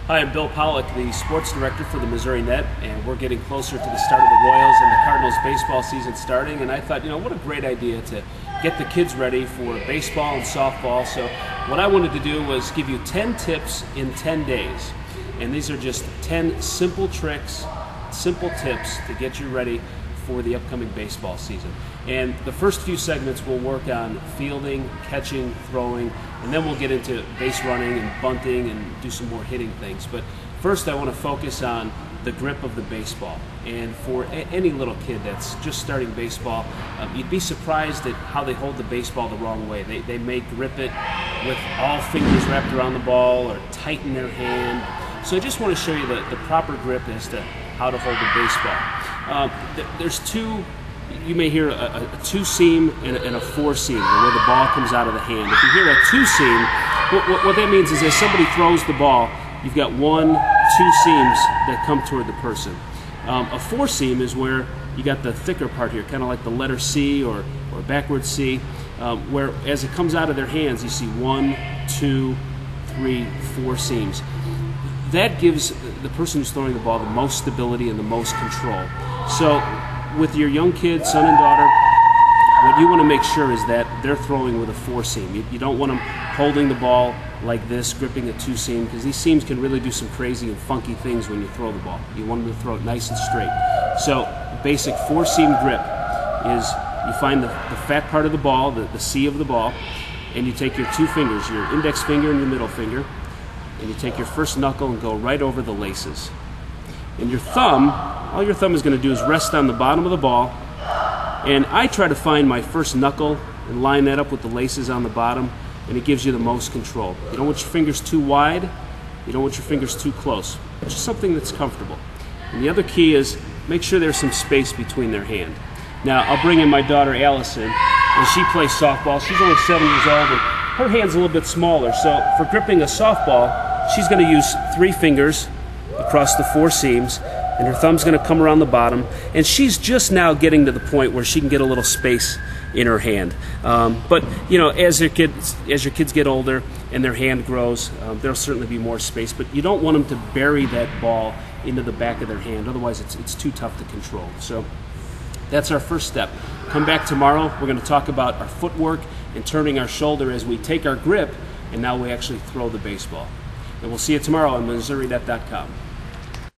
Hi, I'm Bill Pollock, the sports director for the Missouri Net, and we're getting closer to the start of the Royals and the Cardinals baseball season starting, and I thought, what a great idea to get the kids ready for baseball and softball. So what I wanted to do was give you 10 tips in 10 days, and these are just 10 simple tricks, simple tips to get you ready for the upcoming baseball season. And the first few segments will work on fielding, catching, throwing, and then we'll get into base running and bunting and do some more hitting things. But first I want to focus on the grip of the baseball. And for any little kid that's just starting baseball, you'd be surprised at how they hold the baseball the wrong way. They may grip it with all fingers wrapped around the ball or tighten their hand. So I just want to show you the proper grip as to how to hold the baseball. There's two. You may hear a two-seam and a four-seam, where the ball comes out of the hand. If you hear a two-seam, what that means is as somebody throws the ball, you've got 1, 2 seams that come toward the person. A four-seam is where you got the thicker part here, kind of like the letter C or backward C, where as it comes out of their hands, you see 1, 2, 3, 4 seams. That gives the person who's throwing the ball the most stability and the most control. So with your young kid, son and daughter, what you want to make sure is that they're throwing with a four-seam. You don't want them holding the ball like this, gripping a two-seam, because these seams can really do some crazy and funky things when you throw the ball. You want them to throw it nice and straight. So a basic four-seam grip is you find the fat part of the ball, the C of the ball, and you take your two fingers, your index finger and your middle finger, and you take your first knuckle and go right over the laces. And your thumb, all your thumb is going to do is rest on the bottom of the ball, and I try to find my first knuckle and line that up with the laces on the bottom, and it gives you the most control. You don't want your fingers too wide, you don't want your fingers too close, just something that's comfortable. And the other key is make sure there's some space between their hand. Now I'll bring in my daughter Allison, and she plays softball. She's only 7 years old, and her hand's a little bit smaller, so for gripping a softball, she's going to use 3 fingers across the 4 seams, and her thumb's going to come around the bottom, and she's just now getting to the point where she can get a little space in her hand. But as your kids get older and their hand grows, there'll certainly be more space, but you don't want them to bury that ball into the back of their hand, otherwise it's too tough to control. So that's our first step. Come back tomorrow, we're going to talk about our footwork and turning our shoulder as we take our grip and now we actually throw the baseball. And we'll see you tomorrow on MissouriNet.com.